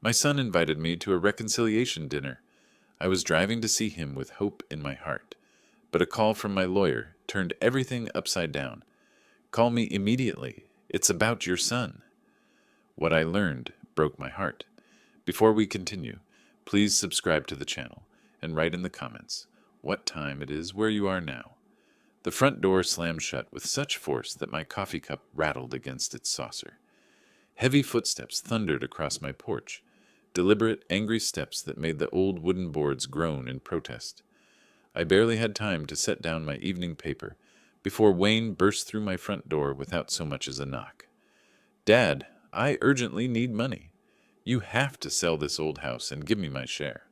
My son invited me to a reconciliation dinner. I was driving to see him with hope in my heart, but a call from my lawyer turned everything upside down. Call me immediately. It's about your son. What I learned broke my heart. Before we continue, please subscribe to the channel and write in the comments what time it is where you are now. The front door slammed shut with such force that my coffee cup rattled against its saucer. Heavy footsteps thundered across my porch, deliberate, angry steps that made the old wooden boards groan in protest. I barely had time to set down my evening paper before Wayne burst through my front door without so much as a knock. "Dad, I urgently need money. You have to sell this old house and give me my share."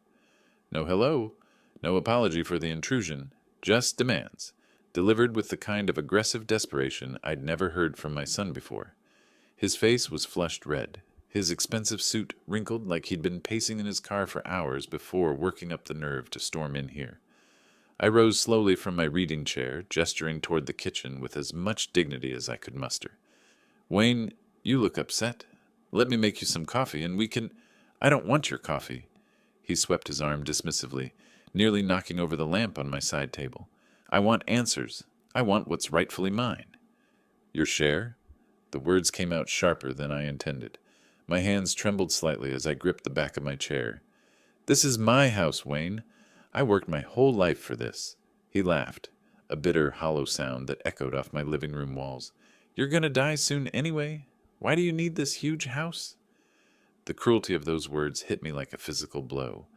No hello, no apology for the intrusion, just demands, delivered with the kind of aggressive desperation I'd never heard from my son before. His face was flushed red, his expensive suit wrinkled like he'd been pacing in his car for hours before working up the nerve to storm in here. I rose slowly from my reading chair, gesturing toward the kitchen with as much dignity as I could muster. "Wayne, you look upset. Let me make you some coffee and we can—" "I don't want your coffee." He swept his arm dismissively, nearly knocking over the lamp on my side table. "I want answers. I want what's rightfully mine." "Your share?" The words came out sharper than I intended. My hands trembled slightly as I gripped the back of my chair. "This is my house, Wayne. I worked my whole life for this." He laughed, a bitter, hollow sound that echoed off my living room walls. "You're gonna die soon anyway. Why do you need this huge house?" The cruelty of those words hit me like a physical blow.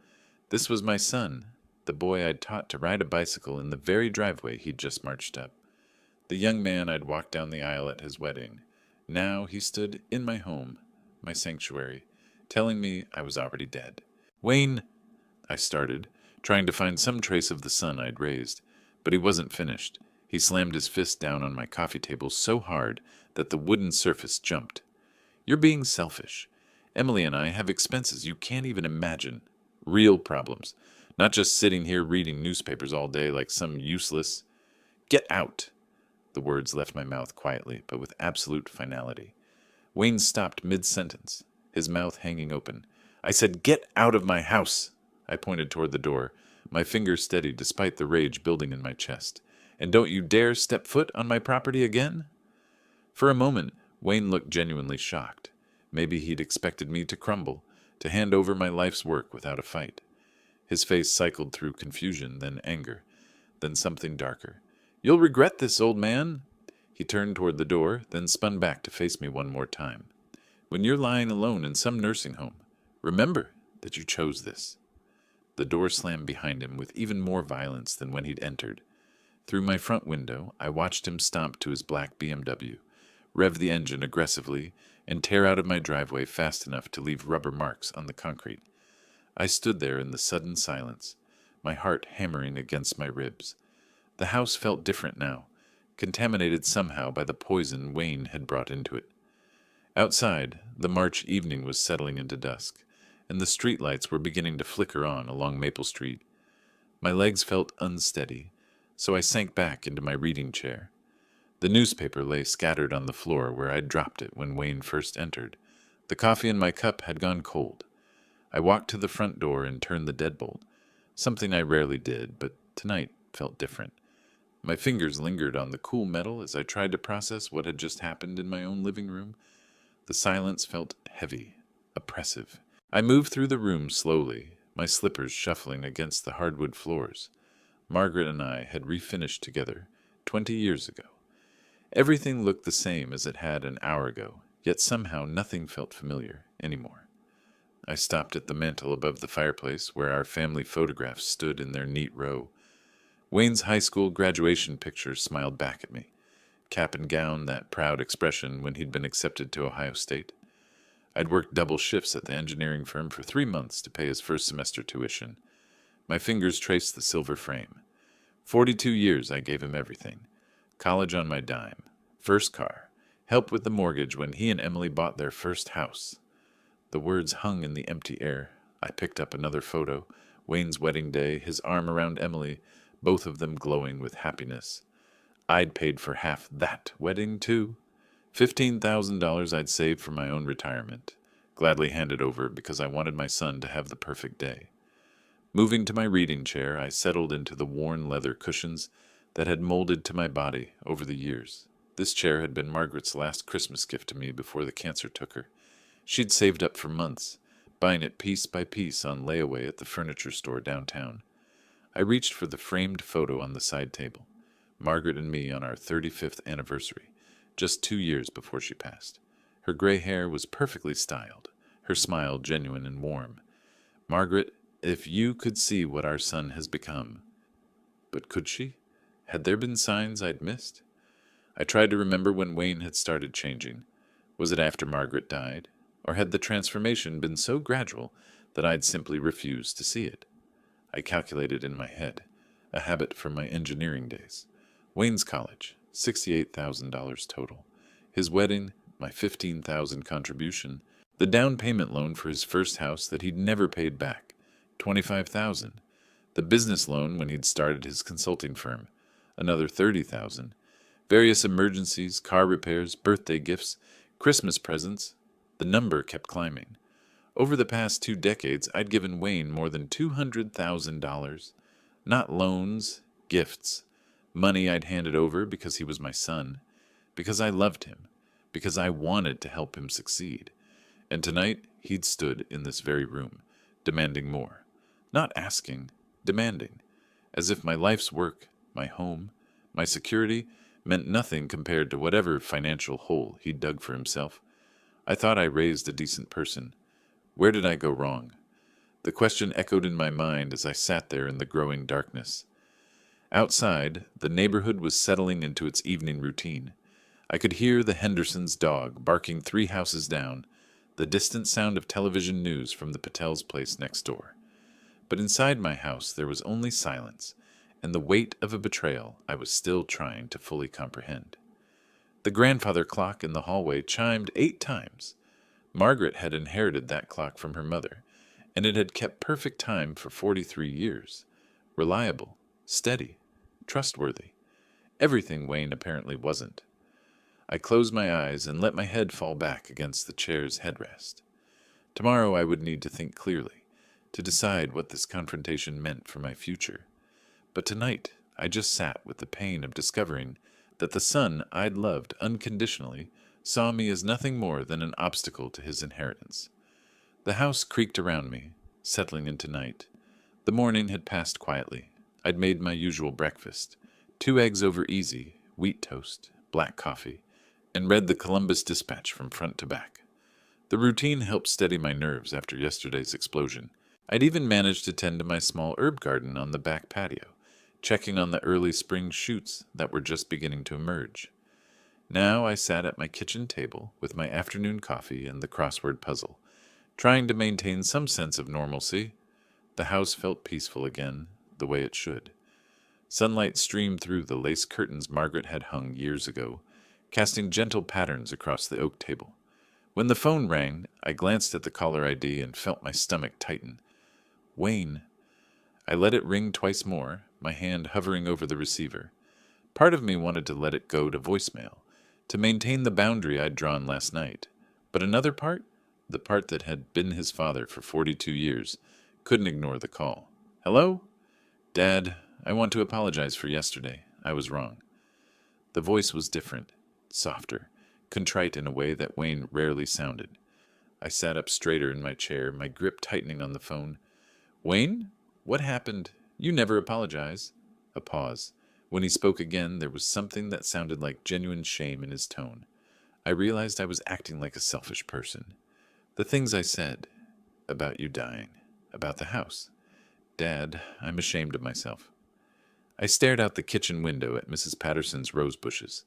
This was my son, the boy I'd taught to ride a bicycle in the very driveway he'd just marched up. The young man I'd walked down the aisle at his wedding. Now he stood in my home, my sanctuary, telling me I was already dead. "Wayne," I started, trying to find some trace of the son I'd raised, but he wasn't finished. He slammed his fist down on my coffee table so hard that the wooden surface jumped. "You're being selfish. Emily and I have expenses you can't even imagine. Real problems. Not just sitting here reading newspapers all day like some useless—" "Get out!" The words left my mouth quietly, but with absolute finality. Wayne stopped mid-sentence, his mouth hanging open. "I said, get out of my house!" I pointed toward the door, my finger steady despite the rage building in my chest. "And don't you dare step foot on my property again!" For a moment, Wayne looked genuinely shocked. Maybe he'd expected me to crumble, to hand over my life's work without a fight. His face cycled through confusion, then anger, then something darker. "You'll regret this, old man." He turned toward the door, then spun back to face me one more time. "When you're lying alone in some nursing home, remember that you chose this." The door slammed behind him with even more violence than when he'd entered. Through my front window, I watched him stomp to his black BMW, rev the engine aggressively, and tear out of my driveway fast enough to leave rubber marks on the concrete. I stood there in the sudden silence, my heart hammering against my ribs. The house felt different now, contaminated somehow by the poison Wayne had brought into it. Outside, the March evening was settling into dusk, and the streetlights were beginning to flicker on along Maple Street. My legs felt unsteady, so I sank back into my reading chair. The newspaper lay scattered on the floor where I'd dropped it when Wayne first entered. The coffee in my cup had gone cold. I walked to the front door and turned the deadbolt, something I rarely did, but tonight felt different. My fingers lingered on the cool metal as I tried to process what had just happened in my own living room. The silence felt heavy, oppressive. I moved through the room slowly, my slippers shuffling against the hardwood floors. Margaret and I had refinished together 20 years ago. Everything looked the same as it had an hour ago, yet somehow nothing felt familiar anymore. I stopped at the mantel above the fireplace where our family photographs stood in their neat row. Wayne's high school graduation picture smiled back at me, cap and gown, that proud expression when he'd been accepted to Ohio State. I'd worked double shifts at the engineering firm for 3 months to pay his first semester tuition. My fingers traced the silver frame. 42 years I gave him everything. College on my dime, first car, help with the mortgage when he and Emily bought their first house. The words hung in the empty air. I picked up another photo, Wayne's wedding day, his arm around Emily, both of them glowing with happiness. I'd paid for half that wedding, too. $15,000 I'd saved for my own retirement. gladly handed over because I wanted my son to have the perfect day. Moving to my reading chair, I settled into the worn leather cushions that had molded to my body over the years. This chair had been Margaret's last Christmas gift to me before the cancer took her. She'd saved up for months, buying it piece by piece on layaway at the furniture store downtown. I reached for the framed photo on the side table. Margaret and me on our 35th anniversary, just 2 years before she passed. Her gray hair was perfectly styled, her smile genuine and warm. Margaret, if you could see what our son has become. But could she? Had there been signs I'd missed? I tried to remember when Wayne had started changing. Was it after Margaret died? Or had the transformation been so gradual that I'd simply refused to see it? I calculated in my head, a habit from my engineering days. Wayne's college, $68,000 total. His wedding, my $15,000 contribution. The down payment loan for his first house that he'd never paid back, $25,000. The business loan when he'd started his consulting firm, another $30,000. Various emergencies, car repairs, birthday gifts, Christmas presents. The number kept climbing. Over the past 2 decades, I'd given Wayne more than $200,000. Not loans, gifts. Money I'd handed over because he was my son, because I loved him, because I wanted to help him succeed. And tonight, he'd stood in this very room, demanding more. Not asking, demanding. As if my life's work, my home, my security meant nothing compared to whatever financial hole he'd dug for himself. I thought I raised a decent person. Where did I go wrong? The question echoed in my mind as I sat there in the growing darkness. Outside, the neighborhood was settling into its evening routine. I could hear the Hendersons' dog barking 3 houses down, the distant sound of television news from the Patel's place next door. But inside my house there was only silence, and the weight of a betrayal I was still trying to fully comprehend. The grandfather clock in the hallway chimed 8 times. Margaret had inherited that clock from her mother, and it had kept perfect time for 43 years. Reliable, steady, trustworthy. Everything Wayne apparently wasn't. I closed my eyes and let my head fall back against the chair's headrest. Tomorrow I would need to think clearly, to decide what this confrontation meant for my future. But tonight I just sat with the pain of discovering that the son I'd loved unconditionally saw me as nothing more than an obstacle to his inheritance. The house creaked around me, settling into night. The morning had passed quietly. I'd made my usual breakfast, 2 eggs over easy, wheat toast, black coffee, and read the Columbus Dispatch from front to back. The routine helped steady my nerves after yesterday's explosion. I'd even managed to tend to my small herb garden on the back patio, checking on the early spring shoots that were just beginning to emerge. Now I sat at my kitchen table with my afternoon coffee and the crossword puzzle, trying to maintain some sense of normalcy. The house felt peaceful again, the way it should. Sunlight streamed through the lace curtains Margaret had hung years ago, casting gentle patterns across the oak table. When the phone rang, I glanced at the caller ID and felt my stomach tighten. Wayne. I let it ring twice more, my hand hovering over the receiver. Part of me wanted to let it go to voicemail, to maintain the boundary I'd drawn last night. But another part, the part that had been his father for 42 years, couldn't ignore the call. Hello? Dad, I want to apologize for yesterday. I was wrong. The voice was different, softer, contrite in a way that Wayne rarely sounded. I sat up straighter in my chair, my grip tightening on the phone. Wayne? What happened? You never apologize. A pause. When he spoke again, there was something that sounded like genuine shame in his tone. I realized I was acting like a selfish person. The things I said, about you dying, about the house. Dad, I'm ashamed of myself. I stared out the kitchen window at Mrs. Patterson's rose bushes,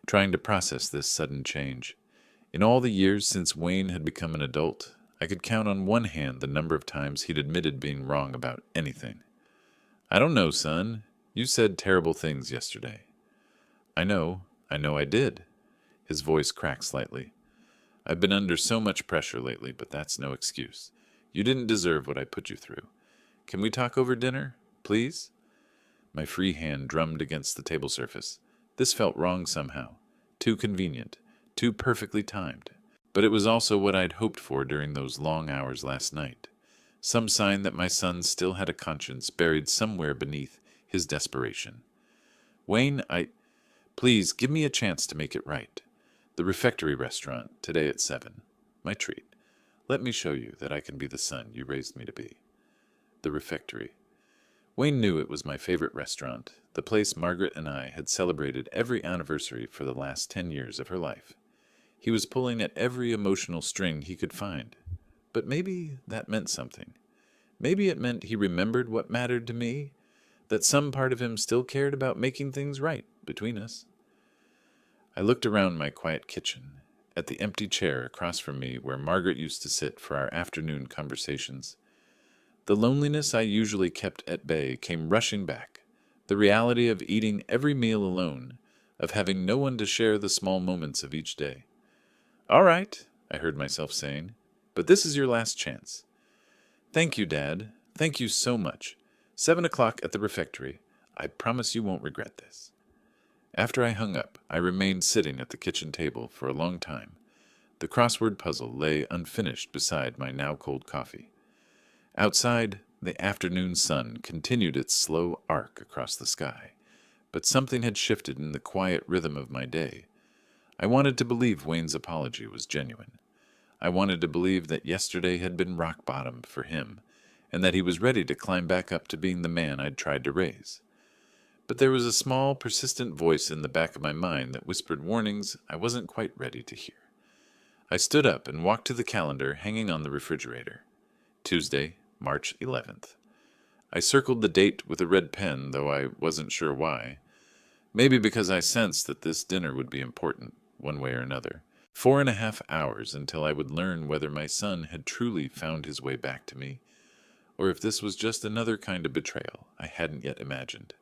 trying to process this sudden change. In all the years since Wayne had become an adult, I could count on one hand the number of times he'd admitted being wrong about anything. I don't know, son. You said terrible things yesterday. I know I did. His voice cracked slightly. I've been under so much pressure lately, but that's no excuse. You didn't deserve what I put you through. Can we talk over dinner, please? My free hand drummed against the table surface. This felt wrong somehow. Too convenient. Too perfectly timed. But it was also what I'd hoped for during those long hours last night. Some sign that my son still had a conscience buried somewhere beneath his desperation. Wayne, please give me a chance to make it right. The refectory restaurant, today at 7. My treat. Let me show you that I can be the son you raised me to be. The refectory. Wayne knew it was my favorite restaurant, the place Margaret and I had celebrated every anniversary for the last 10 years of her life. He was pulling at every emotional string he could find. But maybe that meant something. Maybe it meant he remembered what mattered to me, that some part of him still cared about making things right between us. I looked around my quiet kitchen, at the empty chair across from me where Margaret used to sit for our afternoon conversations. The loneliness I usually kept at bay came rushing back, the reality of eating every meal alone, of having no one to share the small moments of each day. "All right," I heard myself saying, "but this is your last chance." "Thank you, Dad. Thank you so much. 7 o'clock at the refectory. I promise you won't regret this." After I hung up, I remained sitting at the kitchen table for a long time. The crossword puzzle lay unfinished beside my now cold coffee. Outside, the afternoon sun continued its slow arc across the sky, but something had shifted in the quiet rhythm of my day. I wanted to believe Wayne's apology was genuine. I wanted to believe that yesterday had been rock bottom for him, and that he was ready to climb back up to being the man I'd tried to raise. But there was a small, persistent voice in the back of my mind that whispered warnings I wasn't quite ready to hear. I stood up and walked to the calendar hanging on the refrigerator. Tuesday, March 11th. I circled the date with a red pen, though I wasn't sure why. Maybe because I sensed that this dinner would be important, one way or another. 4.5 hours until I would learn whether my son had truly found his way back to me, or if this was just another kind of betrayal I hadn't yet imagined.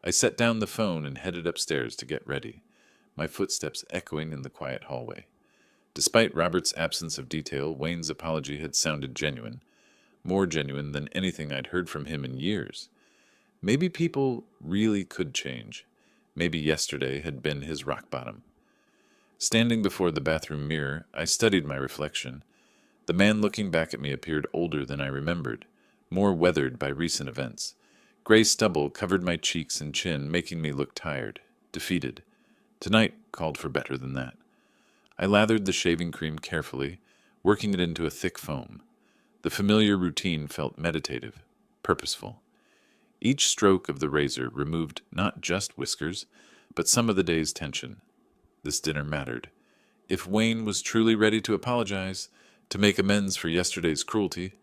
I set down the phone and headed upstairs to get ready, my footsteps echoing in the quiet hallway. Despite Robert's absence of detail, Wayne's apology had sounded genuine, more genuine than anything I'd heard from him in years. Maybe people really could change. Maybe yesterday had been his rock bottom. Standing before the bathroom mirror, I studied my reflection. The man looking back at me appeared older than I remembered, more weathered by recent events. Gray stubble covered my cheeks and chin, making me look tired, defeated. Tonight called for better than that. I lathered the shaving cream carefully, working it into a thick foam. The familiar routine felt meditative, purposeful. Each stroke of the razor removed not just whiskers, but some of the day's tension. This dinner mattered. If Wayne was truly ready to apologize, to make amends for yesterday's cruelty,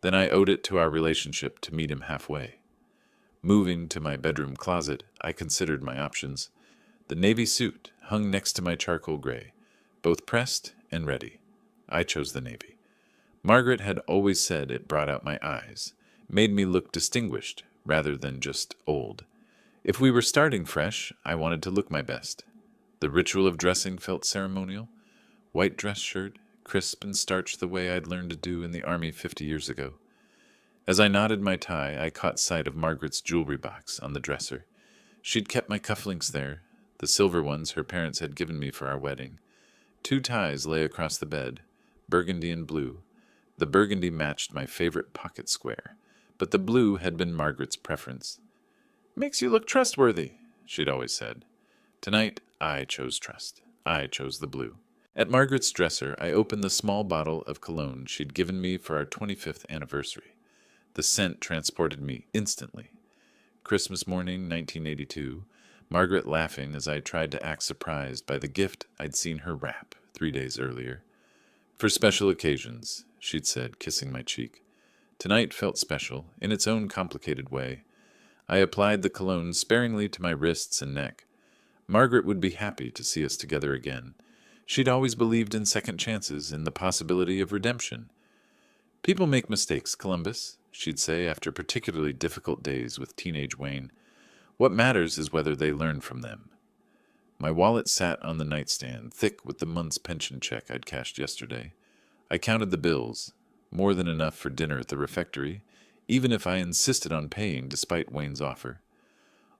then I owed it to our relationship to meet him halfway. Moving to my bedroom closet, I considered my options. The navy suit hung next to my charcoal gray, both pressed and ready. I chose the navy. Margaret had always said it brought out my eyes, made me look distinguished rather than just old. If we were starting fresh, I wanted to look my best. The ritual of dressing felt ceremonial. White dress shirt, crisp and starched the way I'd learned to do in the army 50 years ago. As I knotted my tie, I caught sight of Margaret's jewelry box on the dresser. She'd kept my cufflinks there, the silver ones her parents had given me for our wedding. 2 ties lay across the bed, burgundy and blue. The burgundy matched my favorite pocket square, but the blue had been Margaret's preference. "Makes you look trustworthy," she'd always said. Tonight, I chose trust. I chose the blue. At Margaret's dresser, I opened the small bottle of cologne she'd given me for our 25th anniversary. The scent transported me instantly. Christmas morning, 1982, Margaret laughing as I tried to act surprised by the gift I'd seen her wrap 3 days earlier. "For special occasions," she'd said, kissing my cheek. Tonight felt special, in its own complicated way. I applied the cologne sparingly to my wrists and neck. Margaret would be happy to see us together again. She'd always believed in second chances, in the possibility of redemption. "People make mistakes, Columbus," she'd say after particularly difficult days with teenage Wayne. "What matters is whether they learn from them." My wallet sat on the nightstand, thick with the month's pension check I'd cashed yesterday. I counted the bills, more than enough for dinner at the refectory, even if I insisted on paying despite Wayne's offer.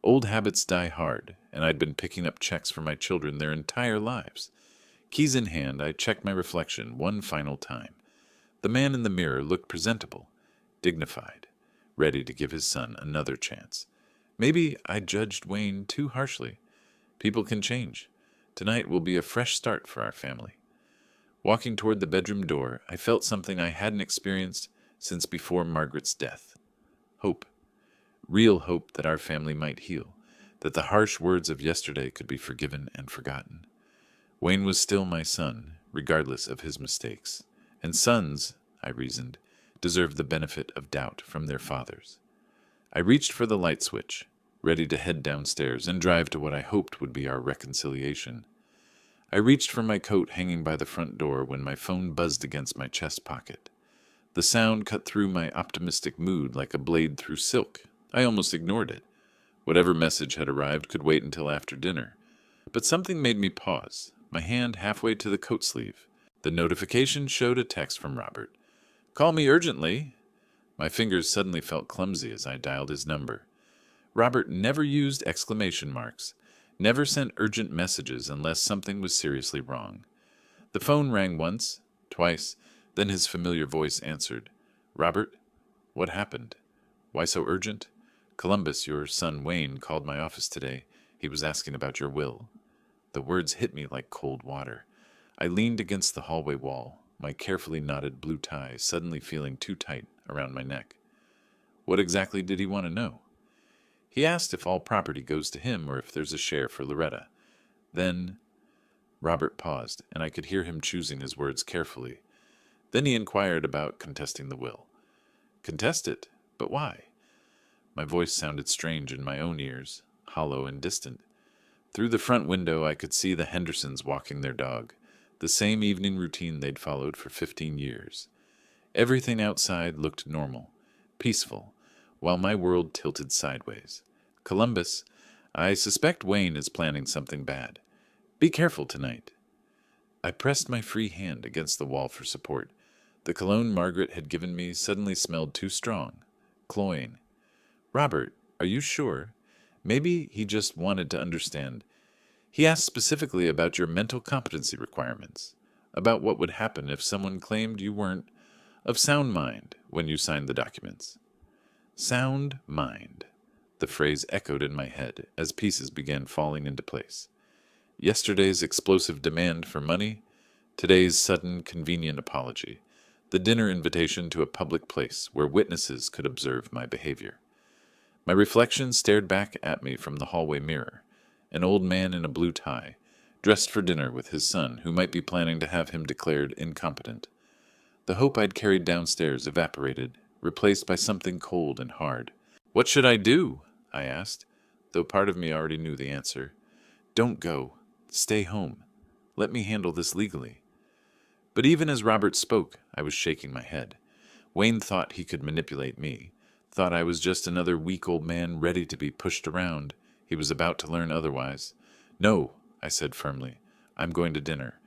Old habits die hard, and I'd been picking up checks for my children their entire lives. Keys in hand, I checked my reflection one final time. The man in the mirror looked presentable, dignified, ready to give his son another chance. Maybe I judged Wayne too harshly. People can change. Tonight will be a fresh start for our family. Walking toward the bedroom door, I felt something I hadn't experienced since before Margaret's death. Hope. Real hope that our family might heal, that the harsh words of yesterday could be forgiven and forgotten. Wayne was still my son, regardless of his mistakes. And sons, I reasoned, deserve the benefit of doubt from their fathers. I reached for the light switch, ready to head downstairs and drive to what I hoped would be our reconciliation. I reached for my coat hanging by the front door when my phone buzzed against my chest pocket. The sound cut through my optimistic mood like a blade through silk. I almost ignored it. Whatever message had arrived could wait until after dinner. But something made me pause, my hand halfway to the coat sleeve. The notification showed a text from Robert. "Call me urgently." My fingers suddenly felt clumsy as I dialed his number. Robert never used exclamation marks, never sent urgent messages unless something was seriously wrong. The phone rang once, twice, then his familiar voice answered. "Robert, what happened? Why so urgent? Columbus, your son Wayne, called my office today. He was asking about your will." The words hit me like cold water. I leaned against the hallway wall, my carefully knotted blue tie suddenly feeling too tight around my neck. What exactly did he want to know? He asked if all property goes to him or if there's a share for Loretta. Then Robert paused, and I could hear him choosing his words carefully. Then he inquired about contesting the will. Contest it? But why? My voice sounded strange in my own ears, hollow and distant. Through the front window I could see the Hendersons walking their dog, the same evening routine they'd followed for 15 years. Everything outside looked normal, peaceful, while my world tilted sideways. Columbus, I suspect Wayne is planning something bad. Be careful tonight. I pressed my free hand against the wall for support. The cologne Margaret had given me suddenly smelled too strong, cloying. Robert, are you sure? Maybe he just wanted to understand. He asked specifically about your mental competency requirements, about what would happen if someone claimed you weren't of sound mind when you signed the documents. Sound mind. The phrase echoed in my head as pieces began falling into place. Yesterday's explosive demand for money, today's sudden, convenient apology, the dinner invitation to a public place where witnesses could observe my behavior. My reflection stared back at me from the hallway mirror, an old man in a blue tie, dressed for dinner with his son, who might be planning to have him declared incompetent. The hope I'd carried downstairs evaporated, replaced by something cold and hard. "What should I do?" I asked, though part of me already knew the answer. "Don't go. Stay home. Let me handle this legally." But even as Robert spoke, I was shaking my head. Wayne thought he could manipulate me, thought I was just another weak old man ready to be pushed around. He was about to learn otherwise. "No," I said firmly. "I'm going to dinner.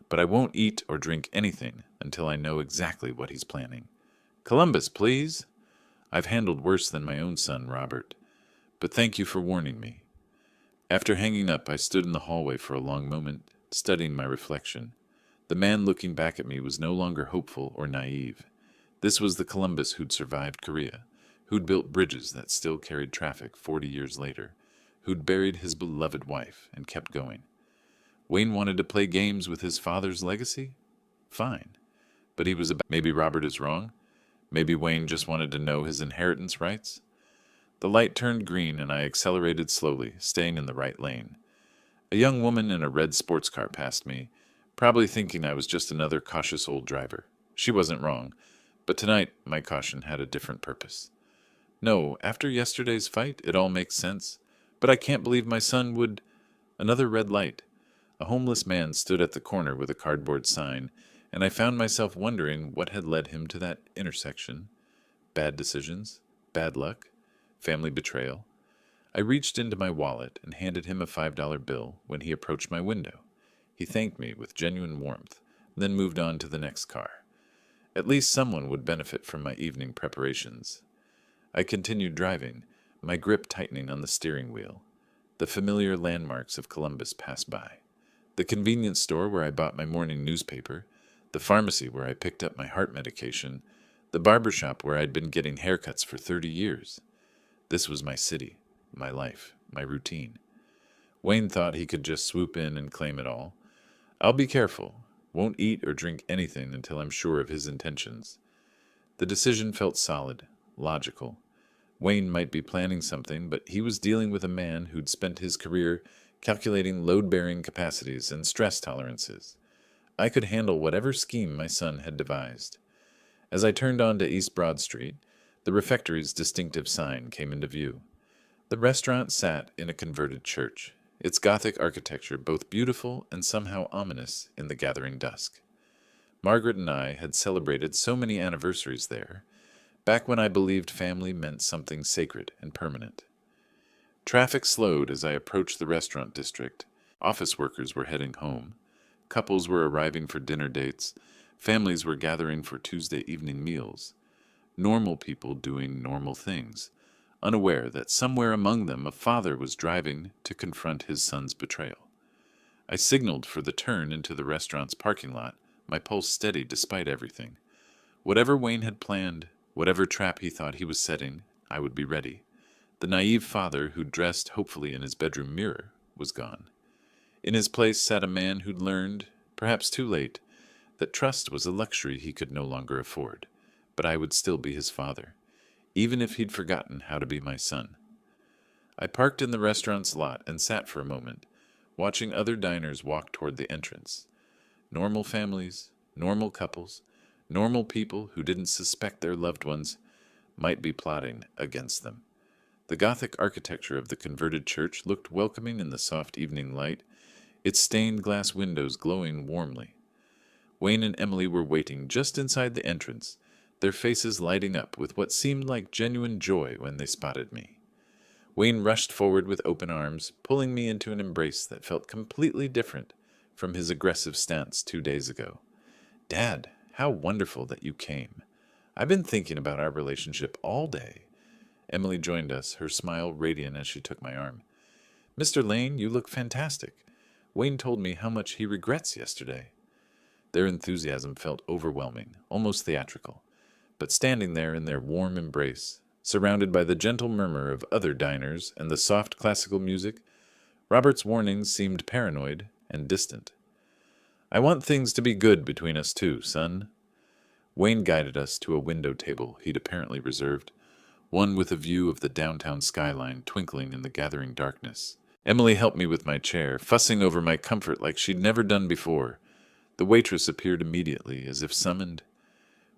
But I won't eat or drink anything until I know exactly what he's planning." "Columbus, please." "I've handled worse than my own son, Robert. But thank you for warning me." After hanging up, I stood in the hallway for a long moment, studying my reflection. The man looking back at me was no longer hopeful or naive. This was the Columbus who'd survived Korea, who'd built bridges that still carried traffic 40 years later, who'd buried his beloved wife and kept going. Wayne wanted to play games with his father's legacy? Fine. But he was about... Maybe Robert is wrong? Maybe Wayne just wanted to know his inheritance rights? The light turned green and I accelerated slowly, staying in the right lane. A young woman in a red sports car passed me, probably thinking I was just another cautious old driver. She wasn't wrong, but tonight my caution had a different purpose. No, after yesterday's fight, it all makes sense, but I can't believe my son would... Another red light. A homeless man stood at the corner with a cardboard sign, and I found myself wondering what had led him to that intersection. Bad decisions? Bad luck? Family betrayal? I reached into my wallet and handed him a $5 bill when he approached my window. He thanked me with genuine warmth, then moved on to the next car. At least someone would benefit from my evening preparations. I continued driving, my grip tightening on the steering wheel. The familiar landmarks of Columbus passed by. The convenience store where I bought my morning newspaper, the pharmacy where I picked up my heart medication, the barber shop where I'd been getting haircuts for 30 years. This was my city, my life, my routine. Wayne thought he could just swoop in and claim it all. I'll be careful. Won't eat or drink anything until I'm sure of his intentions. The decision felt solid, logical. Wayne might be planning something, but he was dealing with a man who'd spent his career calculating load-bearing capacities and stress tolerances. I could handle whatever scheme my son had devised. As I turned onto East Broad Street, the refectory's distinctive sign came into view. The restaurant sat in a converted church, its Gothic architecture both beautiful and somehow ominous in the gathering dusk. Margaret and I had celebrated so many anniversaries there, back when I believed family meant something sacred and permanent. Traffic slowed as I approached the restaurant district. Office workers were heading home. Couples were arriving for dinner dates. Families were gathering for Tuesday evening meals. Normal people doing normal things, unaware that somewhere among them a father was driving to confront his son's betrayal. I signaled for the turn into the restaurant's parking lot, my pulse steady despite everything. Whatever Wayne had planned, whatever trap he thought he was setting, I would be ready. The naive father who dressed hopefully in his bedroom mirror was gone. In his place sat a man who'd learned, perhaps too late, that trust was a luxury he could no longer afford, but I would still be his father, even if he'd forgotten how to be my son. I parked in the restaurant's lot and sat for a moment, watching other diners walk toward the entrance. Normal families, normal couples, normal people who didn't suspect their loved ones might be plotting against them. The Gothic architecture of the converted church looked welcoming in the soft evening light, its stained glass windows glowing warmly. Wayne and Emily were waiting just inside the entrance, their faces lighting up with what seemed like genuine joy when they spotted me. Wayne rushed forward with open arms, pulling me into an embrace that felt completely different from his aggressive stance 2 days ago. "Dad, how wonderful that you came. I've been thinking about our relationship all day." Emily joined us, her smile radiant as she took my arm. "Mr. Lane, you look fantastic. Wayne told me how much he regrets yesterday." Their enthusiasm felt overwhelming, almost theatrical. But standing there in their warm embrace, surrounded by the gentle murmur of other diners and the soft classical music, Robert's warnings seemed paranoid and distant. "I want things to be good between us too, son." Wayne guided us to a window table he'd apparently reserved, one with a view of the downtown skyline twinkling in the gathering darkness. Emily helped me with my chair, fussing over my comfort like she'd never done before. The waitress appeared immediately, as if summoned.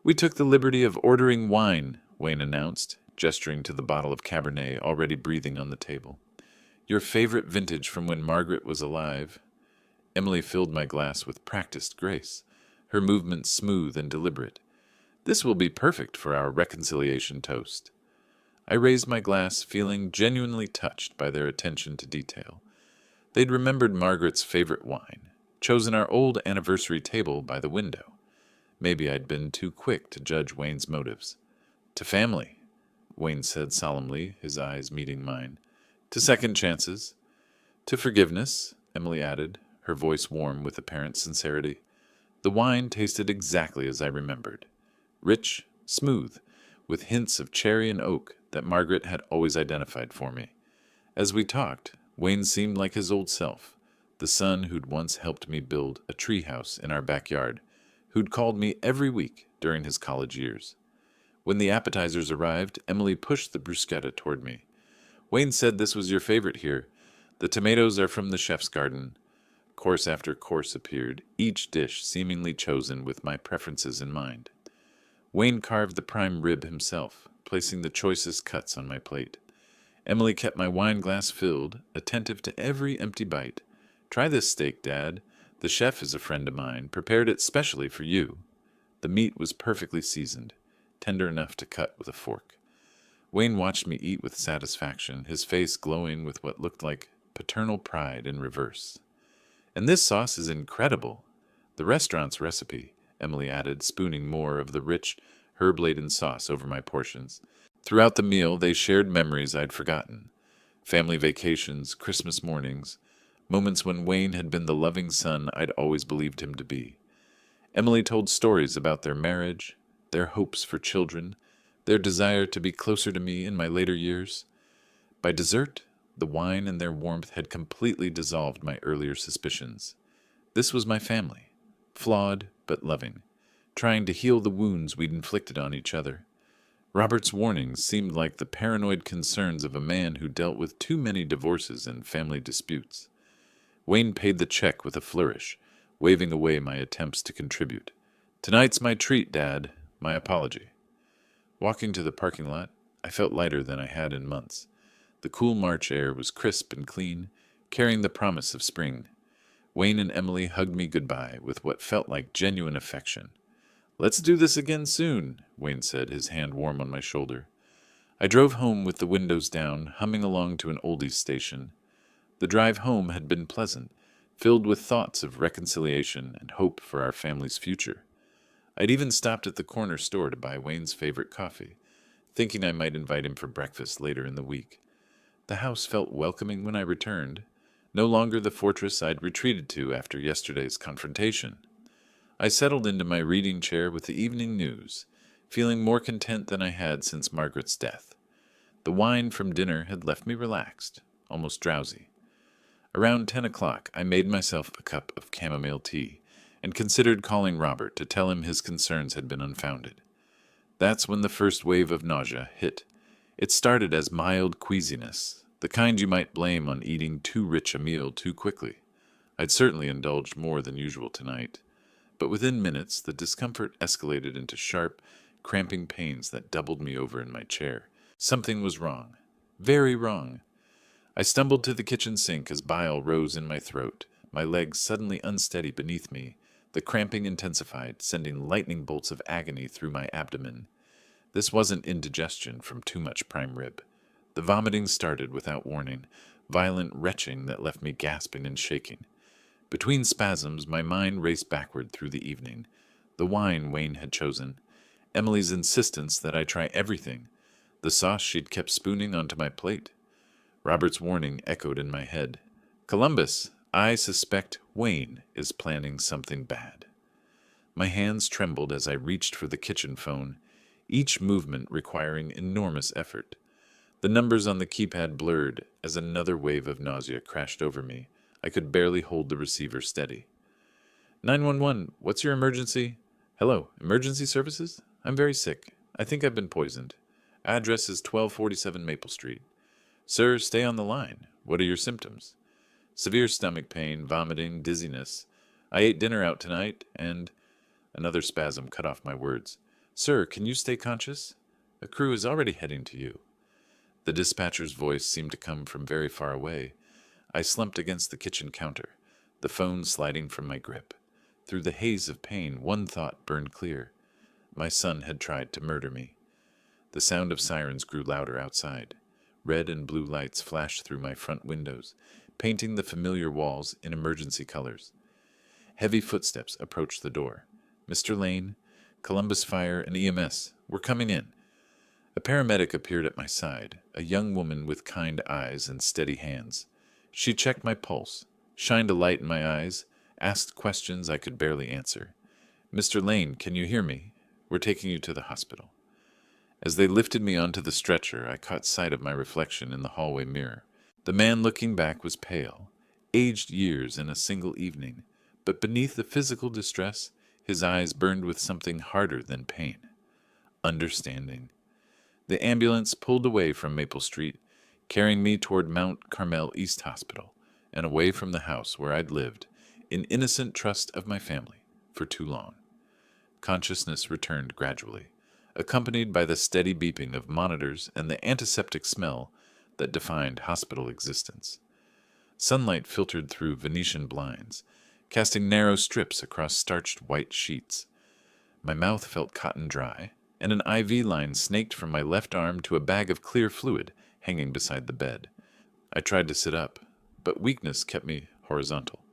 "We took the liberty of ordering wine," Wayne announced, gesturing to the bottle of Cabernet already breathing on the table. "Your favorite vintage from when Margaret was alive." Emily filled my glass with practiced grace, her movements smooth and deliberate. "This will be perfect for our reconciliation toast." I raised my glass, feeling genuinely touched by their attention to detail. They'd remembered Margaret's favorite wine, chosen our old anniversary table by the window. Maybe I'd been too quick to judge Wayne's motives. "To family," Wayne said solemnly, his eyes meeting mine. "To second chances." "To forgiveness," Emily added, her voice warm with apparent sincerity. The wine tasted exactly as I remembered. Rich, smooth, with hints of cherry and oak that Margaret had always identified for me. As we talked, Wayne seemed like his old self, the son who'd once helped me build a treehouse in our backyard, who'd called me every week during his college years. When the appetizers arrived, Emily pushed the bruschetta toward me. "Wayne said this was your favorite here. The tomatoes are from the chef's garden." Course after course appeared, each dish seemingly chosen with my preferences in mind. Wayne carved the prime rib himself, placing the choicest cuts on my plate. Emily kept my wine glass filled, attentive to every empty bite. "Try this steak, Dad. The chef is a friend of mine, prepared it specially for you." The meat was perfectly seasoned, tender enough to cut with a fork. Wayne watched me eat with satisfaction, his face glowing with what looked like paternal pride in reverse. "And this sauce is incredible. The restaurant's recipe," Emily added, spooning more of the rich, herb-laden sauce over my portions. Throughout the meal, they shared memories I'd forgotten. Family vacations, Christmas mornings, moments when Wayne had been the loving son I'd always believed him to be. Emily told stories about their marriage, their hopes for children, their desire to be closer to me in my later years. By dessert, the wine and their warmth had completely dissolved my earlier suspicions. This was my family, flawed but loving, trying to heal the wounds we'd inflicted on each other. Robert's warnings seemed like the paranoid concerns of a man who dealt with too many divorces and family disputes. Wayne paid the check with a flourish, waving away my attempts to contribute. "Tonight's my treat, Dad. My apology." Walking to the parking lot, I felt lighter than I had in months. The cool March air was crisp and clean, carrying the promise of spring. Wayne and Emily hugged me goodbye with what felt like genuine affection. "Let's do this again soon," Wayne said, his hand warm on my shoulder. I drove home with the windows down, humming along to an oldies station. The drive home had been pleasant, filled with thoughts of reconciliation and hope for our family's future. I'd even stopped at the corner store to buy Wayne's favorite coffee, thinking I might invite him for breakfast later in the week. The house felt welcoming when I returned, no longer the fortress I'd retreated to after yesterday's confrontation. I settled into my reading chair with the evening news, feeling more content than I had since Margaret's death. The wine from dinner had left me relaxed, almost drowsy. Around 10 o'clock, I made myself a cup of chamomile tea and considered calling Robert to tell him his concerns had been unfounded. That's when the first wave of nausea hit. It started as mild queasiness, the kind you might blame on eating too rich a meal too quickly. I'd certainly indulged more than usual tonight, but within minutes the discomfort escalated into sharp, cramping pains that doubled me over in my chair. Something was wrong. Very wrong. I stumbled to the kitchen sink as bile rose in my throat, my legs suddenly unsteady beneath me. The cramping intensified, sending lightning bolts of agony through my abdomen. This wasn't indigestion from too much prime rib. The vomiting started without warning, violent retching that left me gasping and shaking. Between spasms, my mind raced backward through the evening. The wine Wayne had chosen, Emily's insistence that I try everything, the sauce she'd kept spooning onto my plate. Robert's warning echoed in my head. "Columbus, I suspect Wayne is planning something bad." My hands trembled as I reached for the kitchen phone, each movement requiring enormous effort. The numbers on the keypad blurred as another wave of nausea crashed over me. I could barely hold the receiver steady. 911, what's your emergency? Hello, emergency services? I'm very sick. I think I've been poisoned. Address is 1247 Maple Street. Sir, stay on the line. What are your symptoms? Severe stomach pain, vomiting, dizziness. I ate dinner out tonight, and... Another spasm cut off my words. Sir, can you stay conscious? A crew is already heading to you. The dispatcher's voice seemed to come from very far away. I slumped against the kitchen counter, the phone sliding from my grip. Through the haze of pain, one thought burned clear. My son had tried to murder me. The sound of sirens grew louder outside. Red and blue lights flashed through my front windows, painting the familiar walls in emergency colors. Heavy footsteps approached the door. Mr. Lane, Columbus Fire, and EMS were coming in. A paramedic appeared at my side, a young woman with kind eyes and steady hands. She checked my pulse, shined a light in my eyes, asked questions I could barely answer. "Mr. Lane, can you hear me? We're taking you to the hospital." As they lifted me onto the stretcher, I caught sight of my reflection in the hallway mirror. The man looking back was pale, aged years in a single evening, but beneath the physical distress, his eyes burned with something harder than pain. Understanding. The ambulance pulled away from Maple Street, carrying me toward Mount Carmel East Hospital, and away from the house where I'd lived, in innocent trust of my family, for too long. Consciousness returned gradually, accompanied by the steady beeping of monitors and the antiseptic smell that defined hospital existence. Sunlight filtered through Venetian blinds, casting narrow strips across starched white sheets. My mouth felt cotton dry, and an IV line snaked from my left arm to a bag of clear fluid hanging beside the bed. I tried to sit up, but weakness kept me horizontal.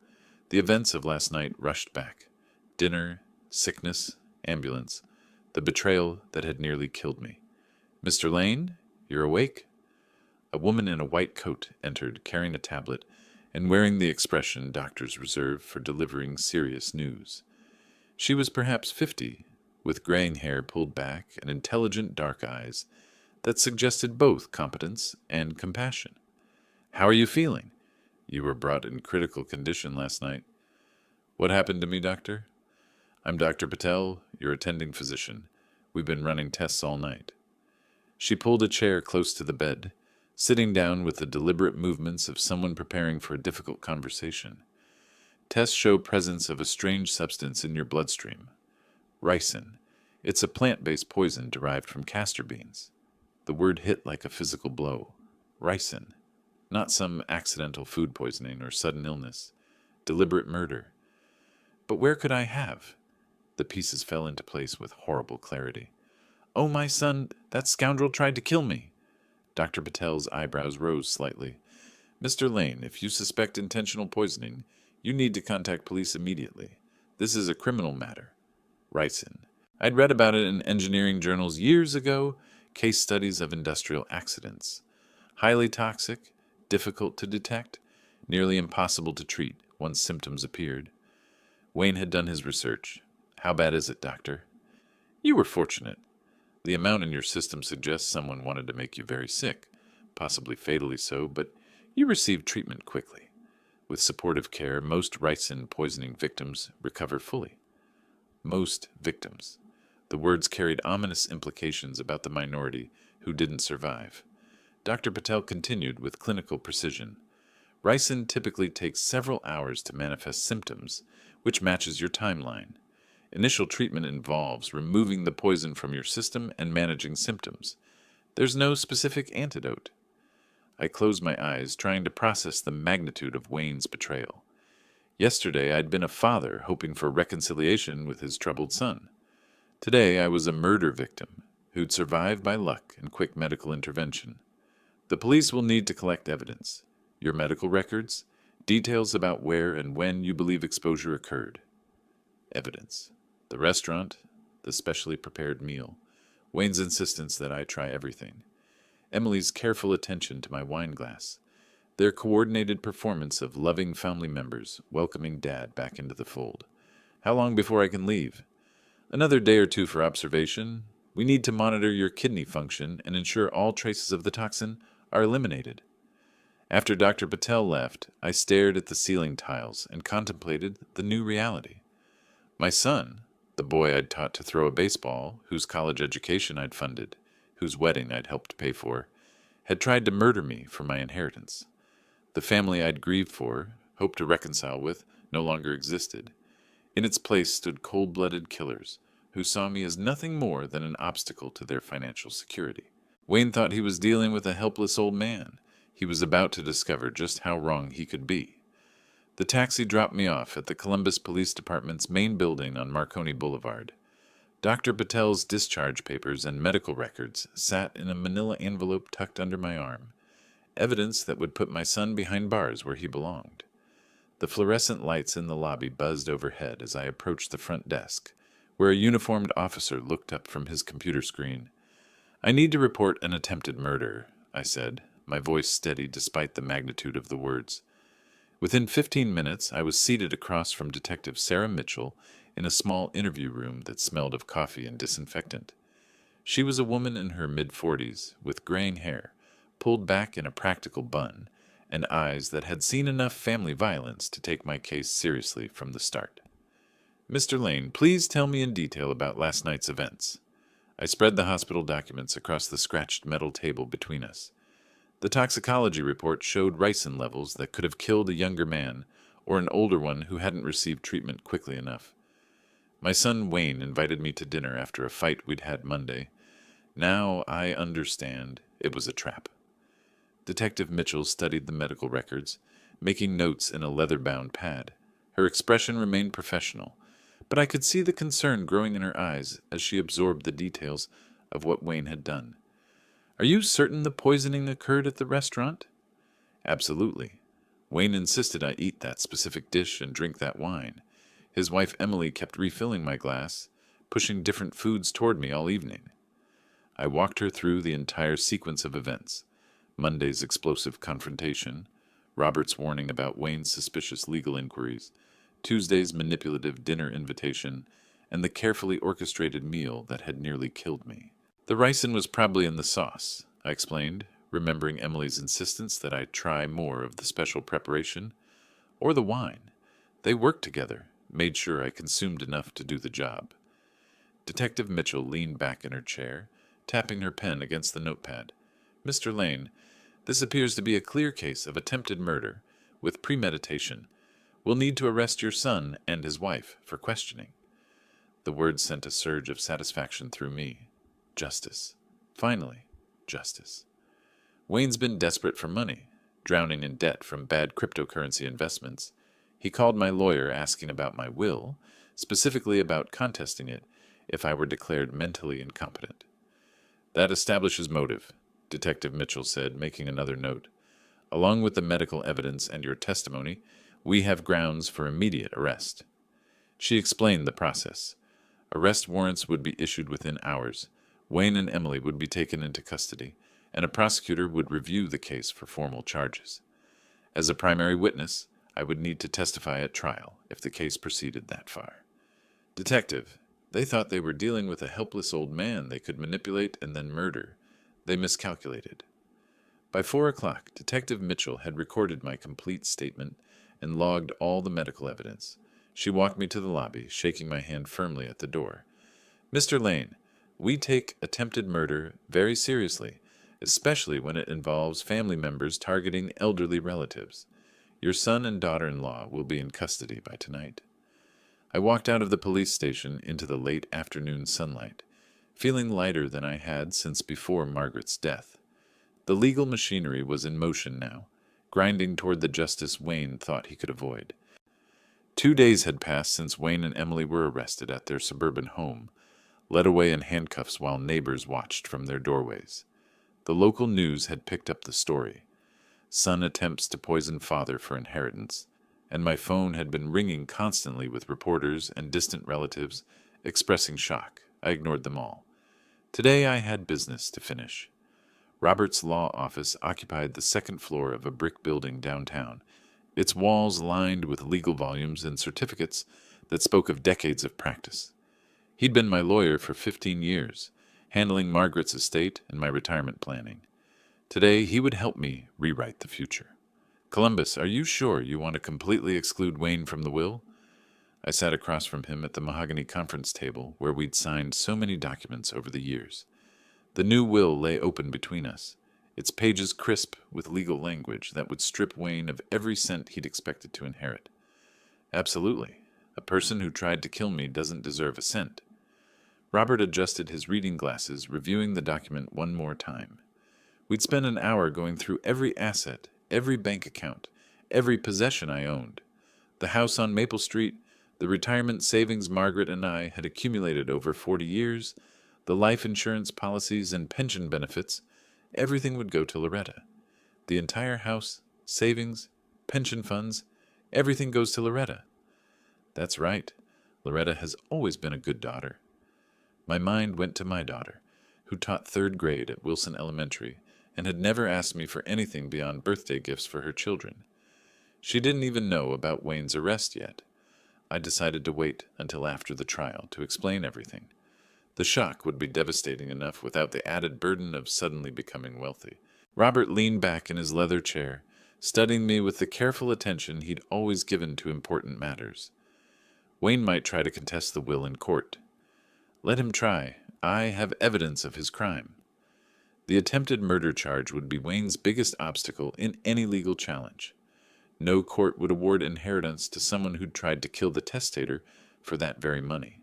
The events of last night rushed back. Dinner, sickness, ambulance, the betrayal that had nearly killed me. "Mr. Lane, you're awake?" A woman in a white coat entered, carrying a tablet, and wearing the expression doctors reserve for delivering serious news. She was perhaps 50, with graying hair pulled back and intelligent dark eyes that suggested both competence and compassion. "How are you feeling? You were brought in critical condition last night." "What happened to me, doctor?" "I'm Dr. Patel, your attending physician. We've been running tests all night." She pulled a chair close to the bed, sitting down with the deliberate movements of someone preparing for a difficult conversation. "Tests show presence of a strange substance in your bloodstream. Ricin. It's a plant-based poison derived from castor beans." The word hit like a physical blow. Ricin. Not some accidental food poisoning or sudden illness. Deliberate murder. But where could I have? The pieces fell into place with horrible clarity. "Oh, my son, that scoundrel tried to kill me." Dr. Patel's eyebrows rose slightly. "Mr. Lane, if you suspect intentional poisoning, you need to contact police immediately. This is a criminal matter." Ricin. I'd read about it in engineering journals years ago, case studies of industrial accidents. Highly toxic, difficult to detect, nearly impossible to treat once symptoms appeared. Wayne had done his research. "How bad is it, doctor?" "You were fortunate. The amount in your system suggests someone wanted to make you very sick, possibly fatally so, but you received treatment quickly. With supportive care, most ricin poisoning victims recover fully." Most victims. The words carried ominous implications about the minority who didn't survive. Dr. Patel continued with clinical precision. "Ricin typically takes several hours to manifest symptoms, which matches your timeline. Initial treatment involves removing the poison from your system and managing symptoms. There's no specific antidote." I closed my eyes, trying to process the magnitude of Wayne's betrayal. Yesterday I'd been a father hoping for reconciliation with his troubled son. Today I was a murder victim who'd survived by luck and quick medical intervention. "The police will need to collect evidence. Your medical records, details about where and when you believe exposure occurred." Evidence. The restaurant, the specially prepared meal, Wayne's insistence that I try everything, Emily's careful attention to my wine glass, their coordinated performance of loving family members welcoming Dad back into the fold. "How long before I can leave?" "Another day or two for observation. We need to monitor your kidney function and ensure all traces of the toxin are eliminated." After Dr. Patel left, I stared at the ceiling tiles and contemplated the new reality. My son, the boy I'd taught to throw a baseball, whose college education I'd funded, whose wedding I'd helped pay for, had tried to murder me for my inheritance. The family I'd grieved for, hoped to reconcile with, no longer existed. In its place stood cold-blooded killers who saw me as nothing more than an obstacle to their financial security. Wayne thought he was dealing with a helpless old man. He was about to discover just how wrong he could be. The taxi dropped me off at the Columbus Police Department's main building on Marconi Boulevard. Dr. Patel's discharge papers and medical records sat in a manila envelope tucked under my arm, evidence that would put my son behind bars where he belonged. The fluorescent lights in the lobby buzzed overhead as I approached the front desk, where a uniformed officer looked up from his computer screen. "I need to report an attempted murder," I said, my voice steady despite the magnitude of the words. Within 15 minutes, I was seated across from Detective Sarah Mitchell in a small interview room that smelled of coffee and disinfectant. She was a woman in her mid-40s, with graying hair, pulled back in a practical bun, and eyes that had seen enough family violence to take my case seriously from the start. "Mr. Lane, please tell me in detail about last night's events." I spread the hospital documents across the scratched metal table between us. The toxicology report showed ricin levels that could have killed a younger man or an older one who hadn't received treatment quickly enough. My son Wayne invited me to dinner after a fight we'd had Monday. Now I understand it was a trap. Detective Mitchell studied the medical records, making notes in a leather-bound pad. Her expression remained professional, but I could see the concern growing in her eyes as she absorbed the details of what Wayne had done. "Are you certain the poisoning occurred at the restaurant?" "Absolutely. Wayne insisted I eat that specific dish and drink that wine. His wife Emily kept refilling my glass, pushing different foods toward me all evening." I walked her through the entire sequence of events: Monday's explosive confrontation, Robert's warning about Wayne's suspicious legal inquiries, Tuesday's manipulative dinner invitation, and the carefully orchestrated meal that had nearly killed me. The ricin was probably in the sauce, I explained, remembering Emily's insistence that I try more of the special preparation, or the wine. They worked together, made sure I consumed enough to do the job. Detective Mitchell leaned back in her chair, tapping her pen against the notepad. Mr. Lane, this appears to be a clear case of attempted murder, with premeditation. We'll need to arrest your son and his wife for questioning. The words sent a surge of satisfaction through me. Justice. Finally, justice. Wayne's been desperate for money, drowning in debt from bad cryptocurrency investments. He called my lawyer asking about my will, specifically about contesting it if I were declared mentally incompetent. That establishes motive, Detective Mitchell said, making another note. Along with the medical evidence and your testimony, we have grounds for immediate arrest. She explained the process. Arrest warrants would be issued within hours. Wayne and Emily would be taken into custody, and a prosecutor would review the case for formal charges. As a primary witness, I would need to testify at trial if the case proceeded that far. Detective, they thought they were dealing with a helpless old man they could manipulate and then murder. They miscalculated. By 4 o'clock, Detective Mitchell had recorded my complete statement and logged all the medical evidence. She walked me to the lobby, shaking my hand firmly at the door. Mr. Lane, we take attempted murder very seriously, especially when it involves family members targeting elderly relatives. Your son and daughter-in-law will be in custody by tonight. I walked out of the police station into the late afternoon sunlight, feeling lighter than I had since before Margaret's death. The legal machinery was in motion now, grinding toward the justice Wayne thought he could avoid. 2 days had passed since Wayne and Emily were arrested at their suburban home, led away in handcuffs while neighbors watched from their doorways. The local news had picked up the story. Son attempts to poison father for inheritance, and my phone had been ringing constantly with reporters and distant relatives expressing shock. I ignored them all. Today I had business to finish. Robert's law office occupied the second floor of a brick building downtown, its walls lined with legal volumes and certificates that spoke of decades of practice. He'd been my lawyer for 15 years, handling Margaret's estate and my retirement planning. Today he would help me rewrite the future. Columbus, are you sure you want to completely exclude Wayne from the will? I sat across from him at the mahogany conference table where we'd signed so many documents over the years. The new will lay open between us, its pages crisp with legal language that would strip Wayne of every cent he'd expected to inherit. Absolutely. A person who tried to kill me doesn't deserve a cent. Robert adjusted his reading glasses, reviewing the document one more time. We'd spent an hour going through every asset, every bank account, every possession I owned. The house on Maple Street, the retirement savings Margaret and I had accumulated over 40 years, the life insurance policies and pension benefits, everything would go to Loretta. The entire house, savings, pension funds, everything goes to Loretta. That's right. Loretta has always been a good daughter. My mind went to my daughter, who taught 3rd grade at Wilson Elementary, and had never asked me for anything beyond birthday gifts for her children. She didn't even know about Wayne's arrest yet. I decided to wait until after the trial to explain everything. The shock would be devastating enough without the added burden of suddenly becoming wealthy. Robert leaned back in his leather chair, studying me with the careful attention he'd always given to important matters. Wayne might try to contest the will in court. Let him try. I have evidence of his crime. The attempted murder charge would be Wayne's biggest obstacle in any legal challenge. No court would award inheritance to someone who'd tried to kill the testator for that very money.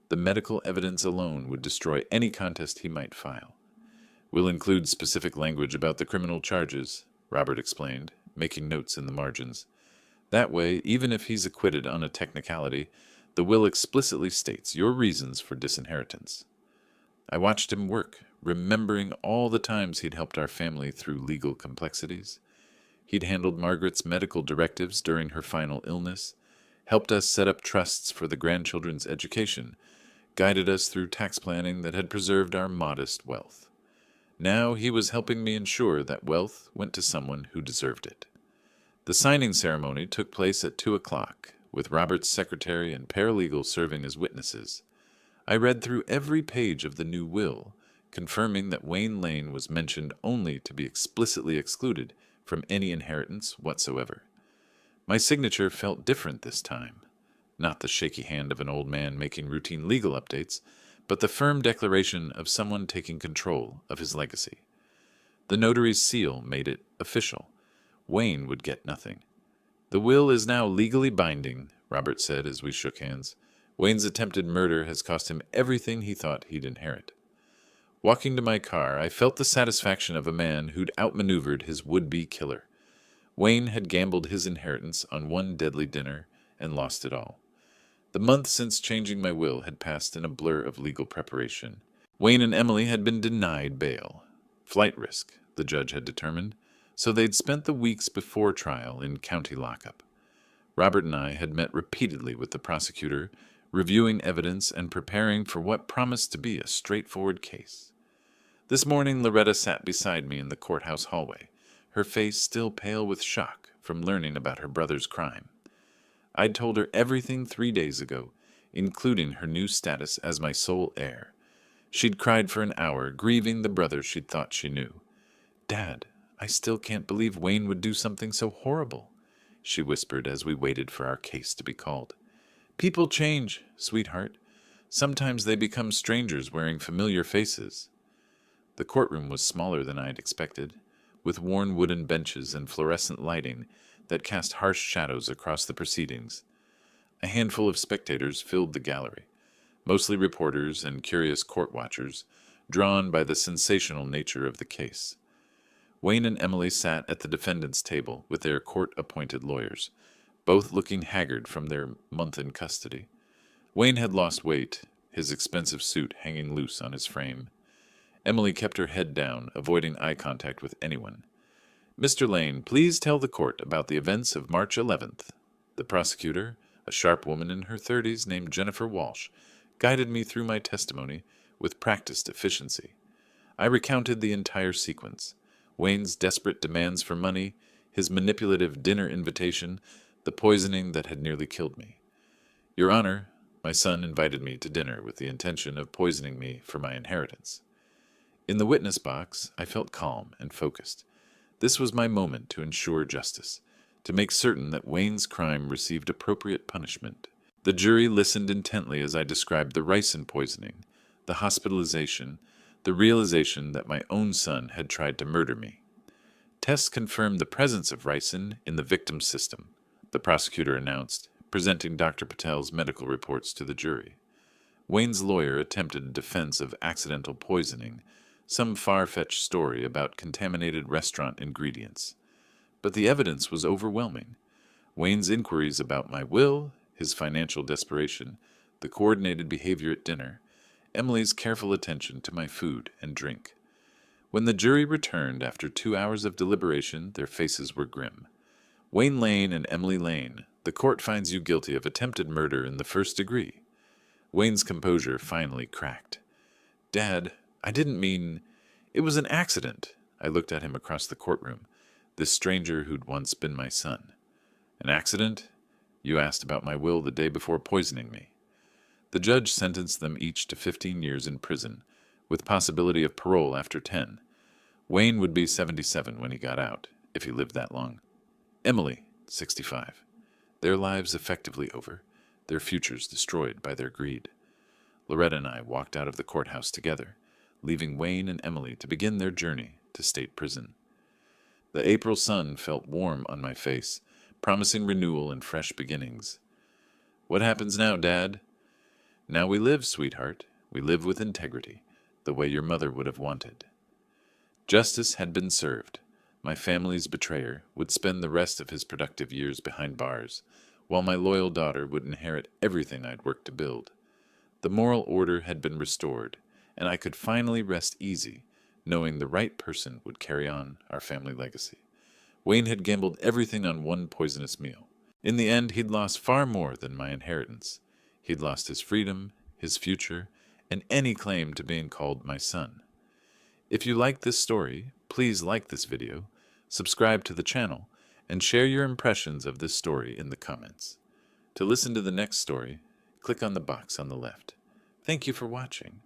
The medical evidence alone would destroy any contest he might file. We'll include specific language about the criminal charges, Robert explained, making notes in the margins. That way, even if he's acquitted on a technicality, the will explicitly states your reasons for disinheritance. I watched him work, remembering all the times he'd helped our family through legal complexities. He'd handled Margaret's medical directives during her final illness, helped us set up trusts for the grandchildren's education, guided us through tax planning that had preserved our modest wealth. Now he was helping me ensure that wealth went to someone who deserved it. The signing ceremony took place at 2 o'clock, with Robert's secretary and paralegal serving as witnesses. I read through every page of the new will, confirming that Wayne Lane was mentioned only to be explicitly excluded from any inheritance whatsoever. My signature felt different this time. Not the shaky hand of an old man making routine legal updates, but the firm declaration of someone taking control of his legacy. The notary's seal made it official. Wayne would get nothing. "The will is now legally binding," Robert said as we shook hands. "Wayne's attempted murder has cost him everything he thought he'd inherit." Walking to my car, I felt the satisfaction of a man who'd outmaneuvered his would-be killer. Wayne had gambled his inheritance on one deadly dinner and lost it all. The month since changing my will had passed in a blur of legal preparation. Wayne and Emily had been denied bail. Flight risk, the judge had determined, so they'd spent the weeks before trial in county lockup. Robert and I had met repeatedly with the prosecutor, reviewing evidence and preparing for what promised to be a straightforward case. This morning Loretta sat beside me in the courthouse hallway, her face still pale with shock from learning about her brother's crime. I'd told her everything 3 days ago, including her new status as my sole heir. She'd cried for an hour, grieving the brother she'd thought she knew. "Dad, I still can't believe Wayne would do something so horrible," she whispered as we waited for our case to be called. "People change, sweetheart. Sometimes they become strangers wearing familiar faces." The courtroom was smaller than I had expected, with worn wooden benches and fluorescent lighting that cast harsh shadows across the proceedings. A handful of spectators filled the gallery, mostly reporters and curious court watchers, drawn by the sensational nature of the case. Wayne and Emily sat at the defendant's table with their court-appointed lawyers, both looking haggard from their month in custody. Wayne had lost weight, his expensive suit hanging loose on his frame. Emily kept her head down, avoiding eye contact with anyone. "Mr. Lane, please tell the court about the events of March 11th. The prosecutor, a sharp woman in her 30s named Jennifer Walsh, guided me through my testimony with practiced efficiency. I recounted the entire sequence: Wayne's desperate demands for money, his manipulative dinner invitation, the poisoning that had nearly killed me. Your Honor, my son invited me to dinner with the intention of poisoning me for my inheritance." In the witness box, I felt calm and focused. This was my moment to ensure justice, to make certain that Wayne's crime received appropriate punishment. The jury listened intently as I described the ricin poisoning, the hospitalization, the realization that my own son had tried to murder me. Tests confirmed the presence of ricin in the victim's system, the prosecutor announced, presenting Dr. Patel's medical reports to the jury. Wayne's lawyer attempted a defense of accidental poisoning, some far-fetched story about contaminated restaurant ingredients. But the evidence was overwhelming. Wayne's inquiries about my will, his financial desperation, the coordinated behavior at dinner, Emily's careful attention to my food and drink. When the jury returned after 2 hours of deliberation, their faces were grim. "Wayne Lane and Emily Lane, the court finds you guilty of attempted murder in the first degree." Wayne's composure finally cracked. "Dad, I didn't mean... It was an accident." I looked at him across the courtroom, this stranger who'd once been my son. "An accident? You asked about my will the day before poisoning me." The judge sentenced them each to 15 years in prison, with possibility of parole after 10. Wayne would be 77 when he got out, if he lived that long. Emily, 65. Their lives effectively over, their futures destroyed by their greed. Loretta and I walked out of the courthouse together, leaving Wayne and Emily to begin their journey to state prison. The April sun felt warm on my face, promising renewal and fresh beginnings. "What happens now, Dad?" "Now we live, sweetheart. We live with integrity, the way your mother would have wanted." Justice had been served. My family's betrayer would spend the rest of his productive years behind bars, while my loyal daughter would inherit everything I'd worked to build. The moral order had been restored, and I could finally rest easy, knowing the right person would carry on our family legacy. Wayne had gambled everything on one poisonous meal. In the end, he'd lost far more than my inheritance. He'd lost his freedom, his future, and any claim to being called my son. If you like this story, please like this video, subscribe to the channel, and share your impressions of this story in the comments. To listen to the next story, click on the box on the left. Thank you for watching.